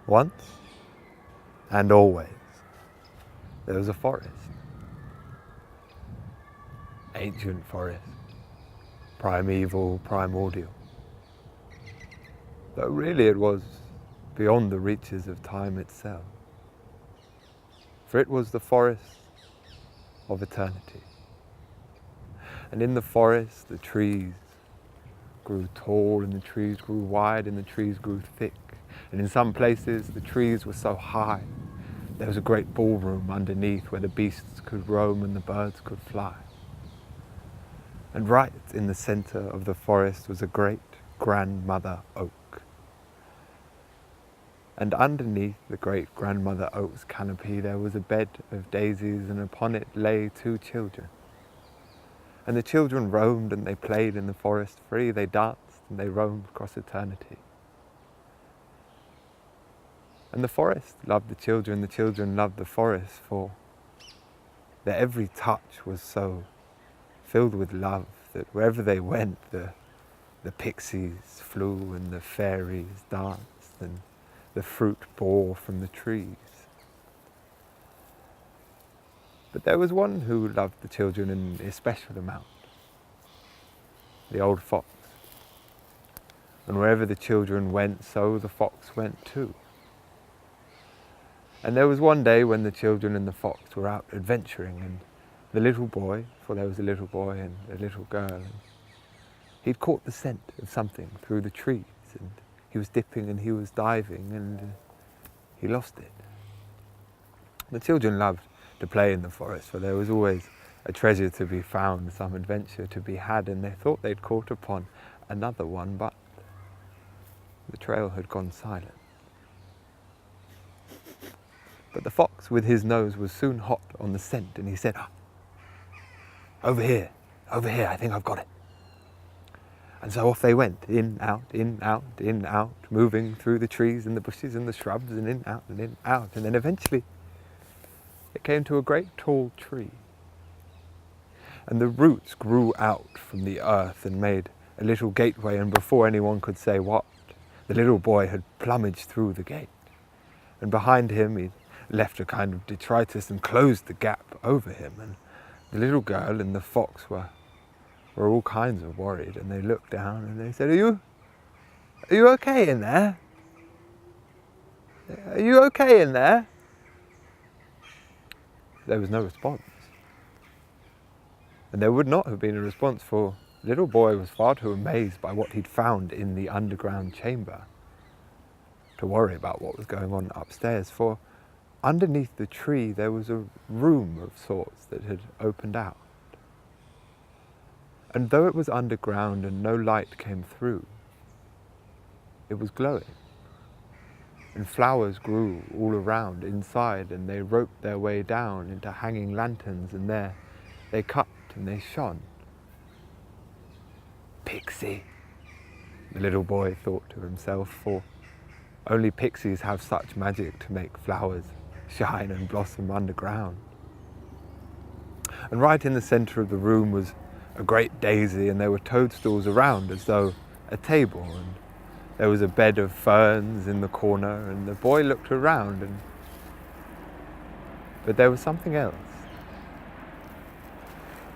Once and always, there was a forest. Ancient forest, primeval, primordial. Though really it was beyond the reaches of time itself. For it was the forest of eternity. And in the forest, the trees grew tall, and the trees grew wide, and the trees grew thick. And in some places, the trees were so high, there was a great ballroom underneath where the beasts could roam and the birds could fly. And right in the center of the forest was a great grandmother oak. And underneath the great grandmother oak's canopy there was a bed of daisies, and upon it lay 2 children. And the children roamed and they played in the forest free, they danced and they roamed across eternity. And the forest loved the children loved the forest, for their every touch was so filled with love that wherever they went, the pixies flew and the fairies danced and the fruit bore from the trees. But there was one who loved the children in a special amount, the old fox. And wherever the children went, so the fox went too. And there was one day when the children and the fox were out adventuring, and the little boy, for there was a little boy and a little girl, and he'd caught the scent of something through the trees, and he was dipping and he was diving, and he lost it. The children loved to play in the forest, for there was always a treasure to be found, some adventure to be had, and they thought they'd caught upon another one, but the trail had gone silent. But the fox with his nose was soon hot on the scent, and he said, over here, I think I've got it. And so off they went, in, out, in, out, in, out, moving through the trees and the bushes and the shrubs, and in, out, and in, out. And then eventually it came to a great tall tree. And the roots grew out from the earth and made a little gateway, and before anyone could say what, the little boy had plumaged through the gate. And behind him he left a kind of detritus and closed the gap over him. And the little girl and the fox were all kinds of worried, and they looked down and they said, Are you okay in there? Are you okay in there? There was no response. And there would not have been a response, for the little boy was far too amazed by what he'd found in the underground chamber to worry about what was going on upstairs, for underneath the tree there was a room of sorts that had opened out. And though it was underground and no light came through, it was glowing. And flowers grew all around inside, and they roped their way down into hanging lanterns, and there they cut and they shone. Pixie, the little boy thought to himself, for only pixies have such magic to make flowers shine and blossom underground. And right in the centre of the room was a great daisy, and there were toadstools around as though a table, and there was a bed of ferns in the corner, and the boy looked around, but there was something else.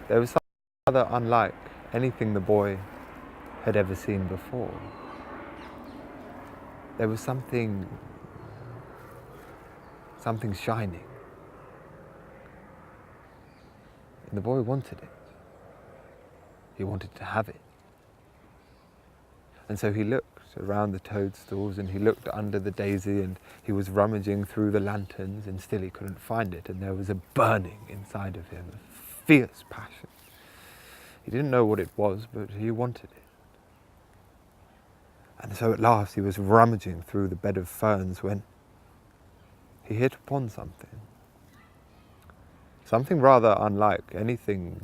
There was something rather unlike anything the boy had ever seen before. There was something shining, and the boy wanted it. He wanted to have it. And so he looked around the toadstools, and he looked under the daisy, and he was rummaging through the lanterns, and still he couldn't find it. And there was a burning inside of him, a fierce passion. He didn't know what it was, but he wanted it. And so at last he was rummaging through the bed of ferns when he hit upon something. Something rather unlike anything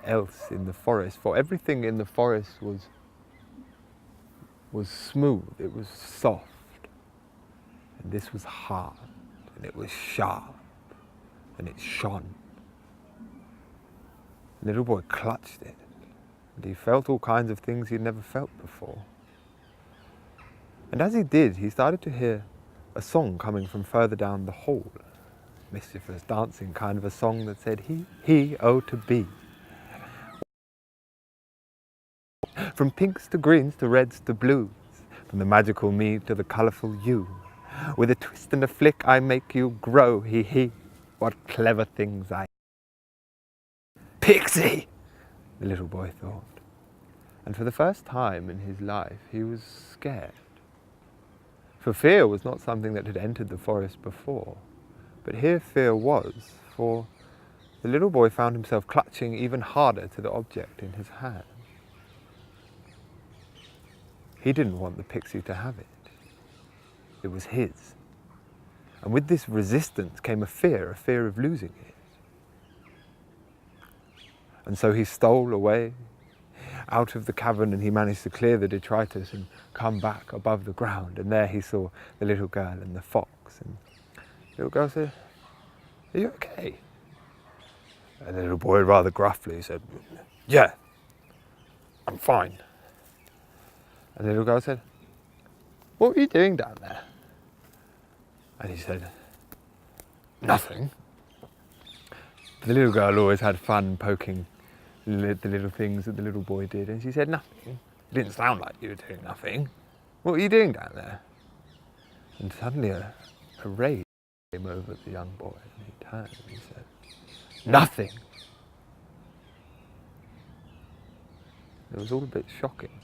else in the forest, for everything in the forest was smooth, it was soft, and this was hard, and it was sharp, and it shone. The little boy clutched it, and he felt all kinds of things he'd never felt before. And as he did, he started to hear a song coming from further down the hall. Mischievous, dancing kind of a song that said, he, oh to be. From pinks to greens to reds to blues, from the magical me to the colourful you. With a twist and a flick I make you grow, he. What clever things I... Pixie! The little boy thought. And for the first time in his life, he was scared. For fear was not something that had entered the forest before. But here fear was, for the little boy found himself clutching even harder to the object in his hand. He didn't want the pixie to have it. It was his. And with this resistance came a fear of losing it. And so he stole away out of the cavern, and he managed to clear the detritus and come back above the ground. And there he saw the little girl and the fox. And the little girl said, "Are you okay?" And the little boy rather gruffly said, "Yeah, I'm fine." And the little girl said, "What were you doing down there?" And he said, "Nothing." The little girl always had fun poking the little things that the little boy did. And she said, "Nothing. It didn't sound like you were doing nothing. What were you doing down there?" And suddenly a rage came over the young boy, and he turned and he said, "Nothing." It was all a bit shocking.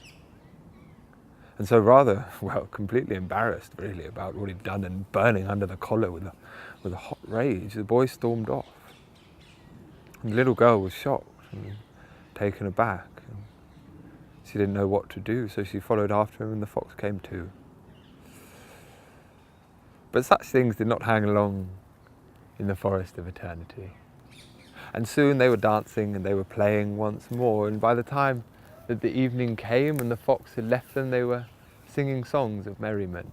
And so rather, completely embarrassed really about what he'd done and burning under the collar with a hot rage, the boy stormed off. And the little girl was shocked and taken aback. And she didn't know what to do, so she followed after him, and the fox came too. But such things did not hang along in the forest of eternity. And soon they were dancing and they were playing once more, and by the time that the evening came and the fox had left them, they were singing songs of merriment.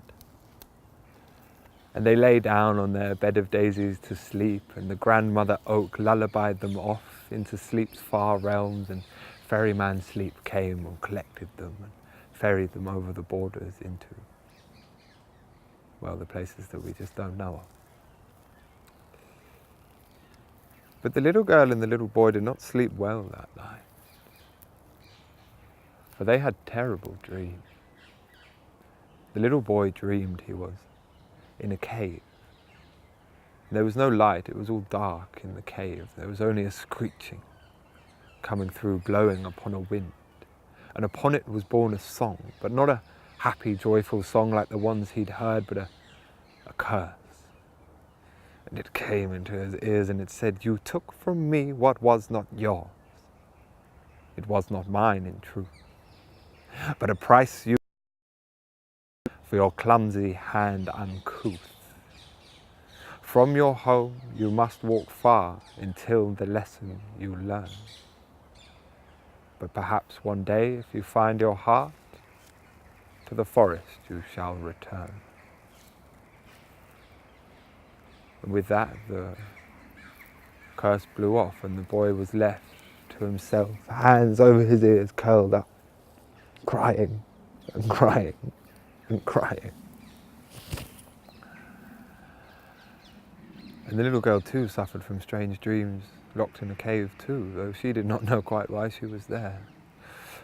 And they lay down on their bed of daisies to sleep, and the grandmother oak lullabied them off into sleep's far realms, and ferryman sleep came and collected them and ferried them over the borders into, well, the places that we just don't know of. But the little girl and the little boy did not sleep well that night, for they had terrible dreams. The little boy dreamed he was in a cave. There was no light, it was all dark in the cave. There was only a screeching coming through, blowing upon a wind. And upon it was born a song, but not a happy, joyful song like the ones he'd heard, but a curse. And it came into his ears and it said, "You took from me what was not yours. It was not mine in truth, but a price you for your clumsy hand uncouth. From your home you must walk far until the lesson you learn. But perhaps one day, if you find your heart, to the forest you shall return." And with that, the curse blew off, and the boy was left to himself, hands over his ears, curled up, crying and crying and crying. And the little girl too suffered from strange dreams, locked in a cave too, though she did not know quite why she was there.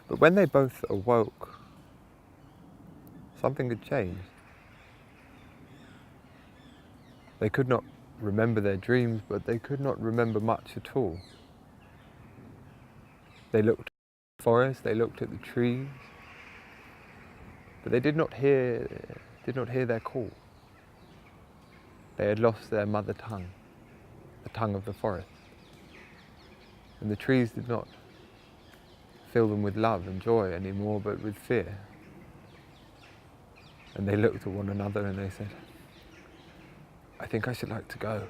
But when they both awoke, something had changed. They could not remember their dreams, but they could not remember much at all. They looked at the forest, they looked at the trees, but they did not hear their call. They had lost their mother tongue, the tongue of the forest. And the trees did not fill them with love and joy anymore, but with fear. And they looked at one another and they said, "I think I should like to go."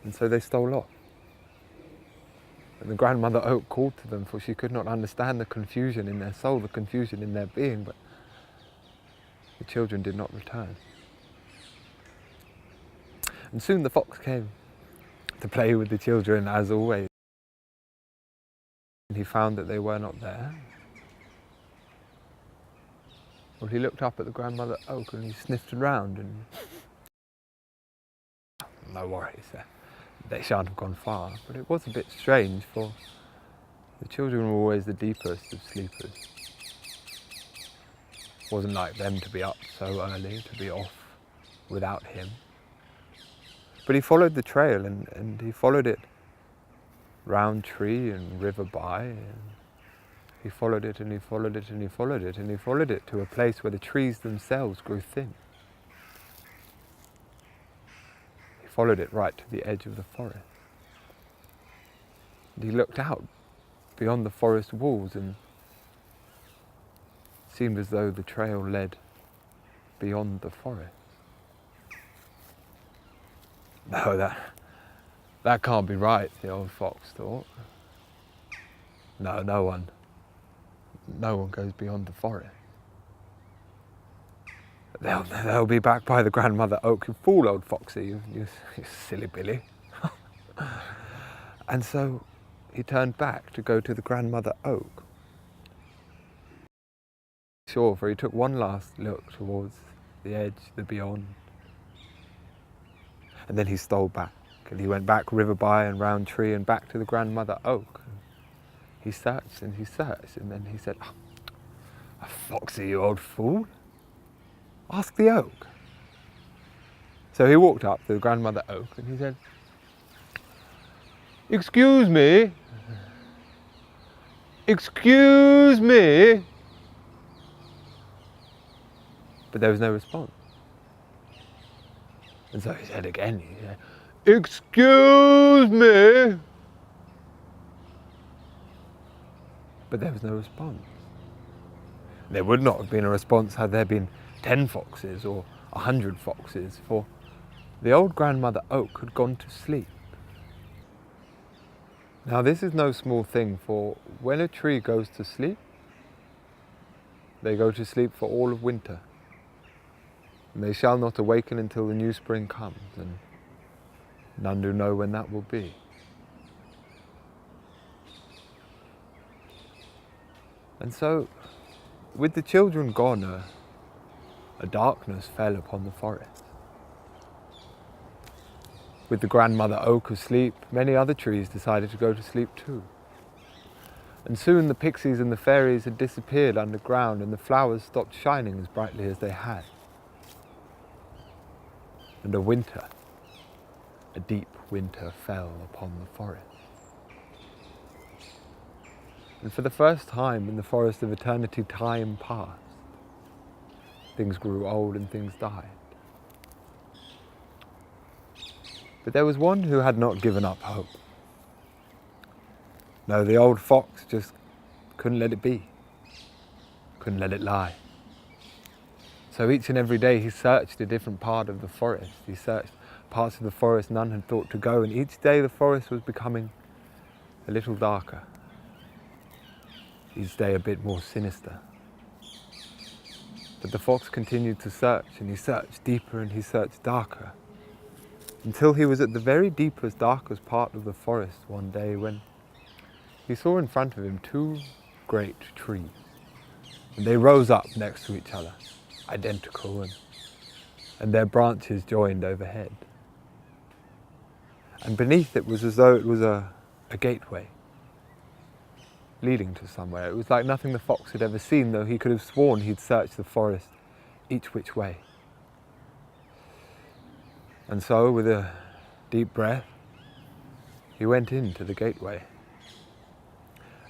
And so they stole off. And the grandmother oak called to them, for she could not understand the confusion in their soul, the confusion in their being, but the children did not return. And soon the fox came to play with the children as always. And he found that they were not there. Well, he looked up at the grandmother oak and he sniffed around and... No worries, they shan't have gone far, but it was a bit strange, for the children were always the deepest of sleepers. It wasn't like them to be up so early, to be off without him. But he followed the trail and he followed it round tree and river by, and he followed it and he followed it and he followed it and he followed it to a place where the trees themselves grew thin. He followed it right to the edge of the forest. And he looked out beyond the forest walls, and it seemed as though the trail led beyond the forest. No, that can't be right, the old fox thought. No, no one goes beyond the forest. They'll be back by the grandmother oak. You fool, old foxy, you silly Billy. And so he turned back to go to the grandmother oak. Sure, for he took one last look towards the edge, the beyond. And then he stole back, and he went back river by and round tree and back to the grandmother oak. He searched, and then he said, "Oh, foxy, you old fool. Ask the oak." So he walked up to the grandmother oak and he said, "Excuse me, excuse me." But there was no response. And so he said again, he said, "Excuse me." But there was no response. There would not have been a response had there been 10 foxes or 100 foxes, for the old grandmother oak had gone to sleep. Now this is no small thing, for when a tree goes to sleep, they go to sleep for all of winter. And they shall not awaken until the new spring comes, and none do know when that will be. And so, with the children gone, a darkness fell upon the forest. With the grandmother oak asleep, many other trees decided to go to sleep too. And soon the pixies and the fairies had disappeared underground, and the flowers stopped shining as brightly as they had. And a deep winter fell upon the forest. And for the first time in the forest of eternity, time passed. Things grew old and things died. But there was one who had not given up hope. No, the old fox just couldn't let it be, couldn't let it lie. So each and every day he searched a different part of the forest. He searched parts of the forest none had thought to go, and each day the forest was becoming a little darker. Each day a bit more sinister. But the fox continued to search, and he searched deeper and he searched darker, until he was at the very deepest, darkest part of the forest one day, when he saw in front of him 2 great trees. And they rose up next to each other, identical, and their branches joined overhead. And beneath it was as though it was a gateway leading to somewhere. It was like nothing the fox had ever seen, though he could have sworn he'd searched the forest each which way. And so, with a deep breath, he went into the gateway.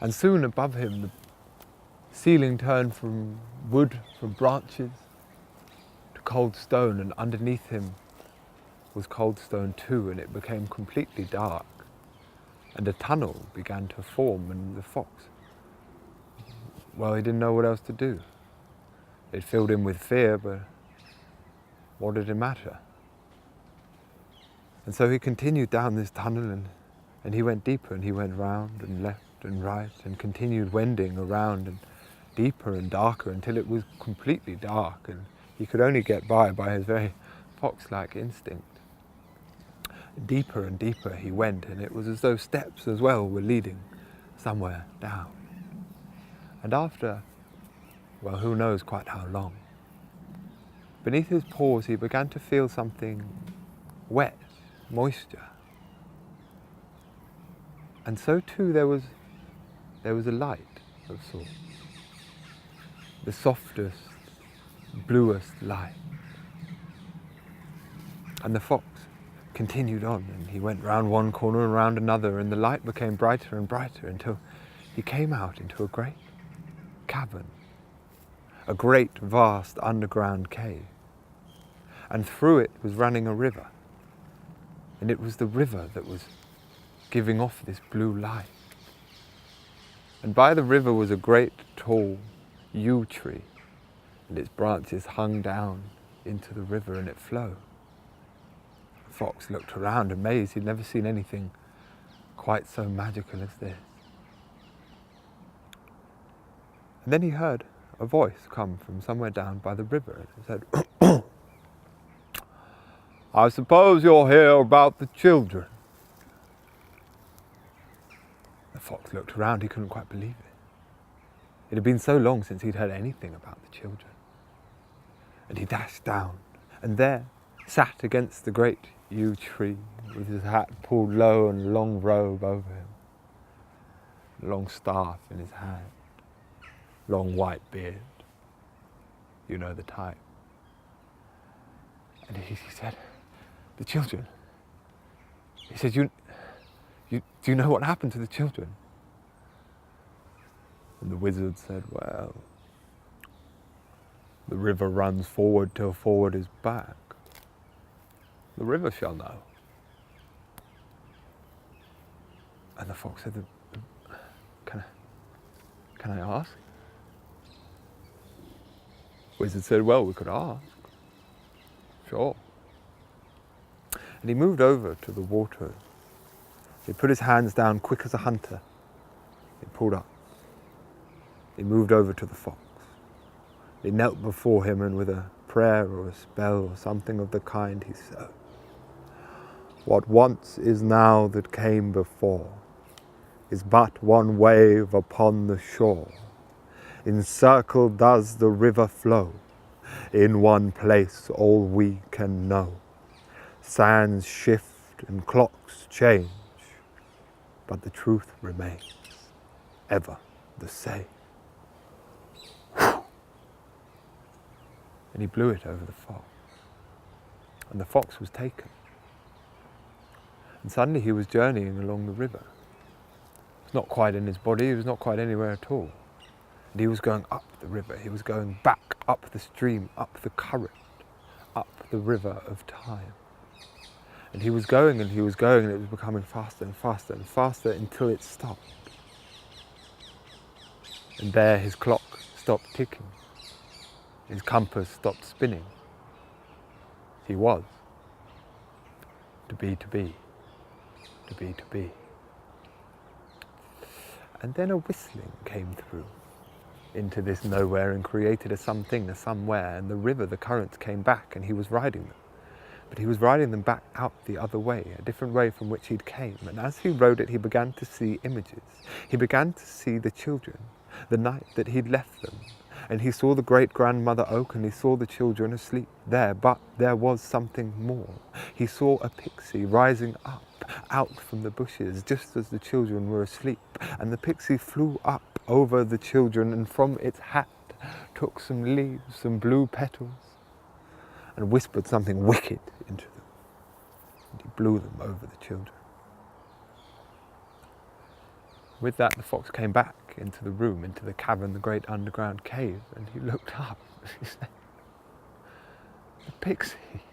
And soon above him, the ceiling turned from wood, from branches, to cold stone, and underneath him was cold stone too, and it became completely dark. And a tunnel began to form, and the fox, well, he didn't know what else to do. It filled him with fear, but what did it matter? And so he continued down this tunnel, and he went deeper, and he went round and left and right, and continued wending around and deeper and darker until it was completely dark, and he could only get by his very fox-like instinct. Deeper and deeper he went, and it was as though steps as well were leading somewhere down. And after well, who knows quite how long. Beneath his paws he began to feel something wet, moisture. And so too there was a light of sorts. The softest, bluest light. And the fox continued on, and he went round one corner and round another, and the light became brighter and brighter until he came out into a great cavern, a great vast underground cave. And through it was running a river, and it was the river that was giving off this blue light. And by the river was a great tall yew tree, and its branches hung down into the river, and it flowed. The fox looked around amazed. He'd never seen anything quite so magical as this. And then he heard a voice come from somewhere down by the river, and it said, "I suppose you're here about the children." The fox looked around. He couldn't quite believe it. It had been so long since he'd heard anything about the children. And he dashed down, and there sat against the great yew tree, with his hat pulled low and a long robe over him, a long staff in his hand, long white beard. You know the type. And he said, "The children." He said, do you know what happened to the children?" And the wizard said, "Well, the river runs forward till forward is back. The river shall know." And the fox said, Can I ask?" The wizard said, "Well, we could ask. Sure." And he moved over to the water. He put his hands down quick as a hunter. He pulled up. He moved over to the fox. He knelt before him, and with a prayer or a spell or something of the kind, he said, "What once is now that came before is but one wave upon the shore. In circle does the river flow, in one place all we can know. Sands shift and clocks change, but the truth remains ever the same." And he blew it over the fox. And the fox was taken. And suddenly he was journeying along the river. It was not quite in his body, he was not quite anywhere at all. And he was going up the river, he was going back up the stream, up the current, up the river of time. And he was going and he was going, and it was becoming faster and faster and faster until it stopped. And there his clock stopped ticking. His compass stopped spinning. He was to be, to be, to be, to be. And then a whistling came through into this nowhere and created a something, a somewhere, and the river, the currents came back, and he was riding them. But he was riding them back out the other way, a different way from which he'd came. And as he rode it, he began to see images. He began to see the children, the night that he'd left them. And he saw the great-grandmother oak, and he saw the children asleep there. But there was something more. He saw a pixie rising up, out from the bushes, just as the children were asleep. And the pixie flew up over the children, and from its hat took some leaves, some blue petals, and whispered something wicked into them. And he blew them over the children. With that, the fox came back into the room, into the cavern, the great underground cave, and he looked up. He said, "The pixie.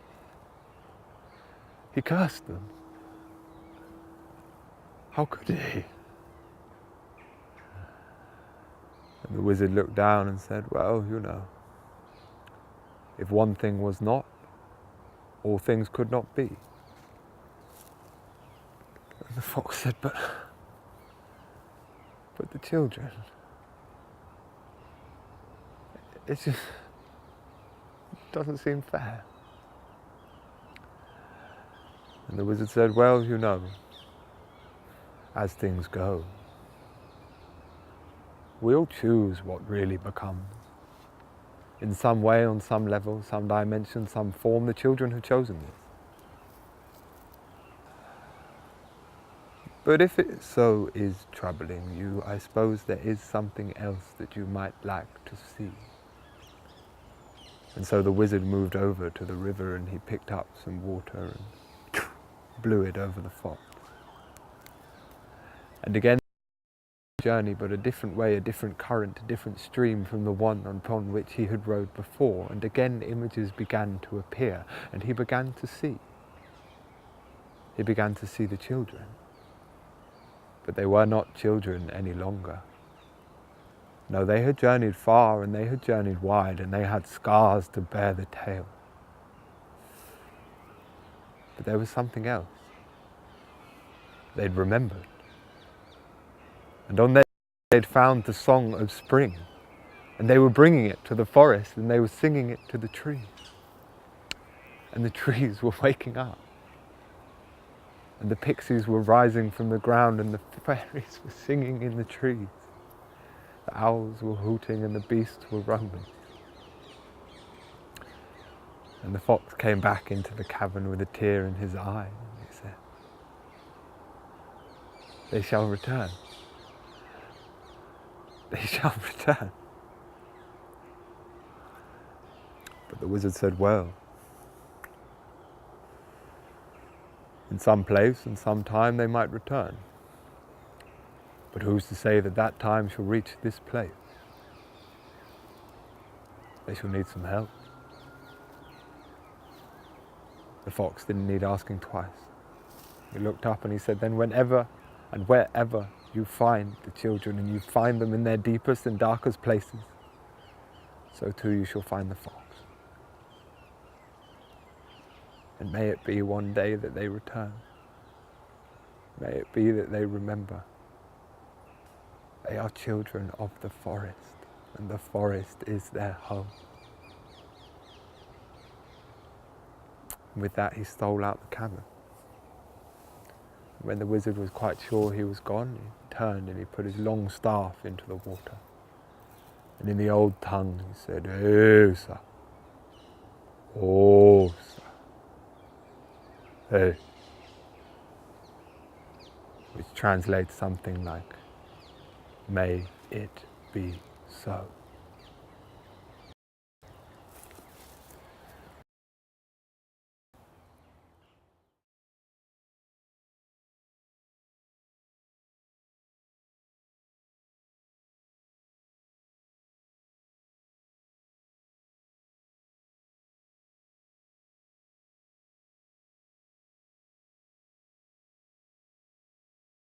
He cursed them. How could he?" And the wizard looked down and said, "Well, you know, if one thing was not, all things could not be." And the fox said, But the children, it just doesn't seem fair." And the wizard said, "Well, you know, as things go, we'll choose what really becomes In some way, on some level, some dimension, some form, the children have chosen this. But if it so is troubling you, I suppose there is something else that you might like to see. And so the wizard moved over to the river and he picked up some water and blew it over the fox. And again, journey, but a different way, a different current, a different stream from the one upon which he had rode before. And again images began to appear, and he began to see. He began to see the children. But they were not children any longer. No, they had journeyed far and they had journeyed wide, and they had scars to bear the tale. But there was something else. They'd remembered. And on their they'd found the song of spring, and they were bringing it to the forest, and they were singing it to the trees. And the trees were waking up. And the pixies were rising from the ground, and the fairies were singing in the trees. The owls were hooting and the beasts were roaming. And the fox came back into the cavern with a tear in his eye, and he said, "They shall return. They shall return." But the wizard said, "Well, in some place and some time they might return. But who's to say that that time shall reach this place? They shall need some help." The fox didn't need asking twice. He looked up and he said, "Then whenever and wherever you find the children, and you find them in their deepest and darkest places, so too you shall find the fox. And may it be one day that they return. May it be that they remember. They are children of the forest, and the forest is their home." And with that he stole out the cavern. When the wizard was quite sure he was gone, he turned and he put his long staff into the water. And in the old tongue he said, "Osa, Osa, hey," which translates something like, "May it be so."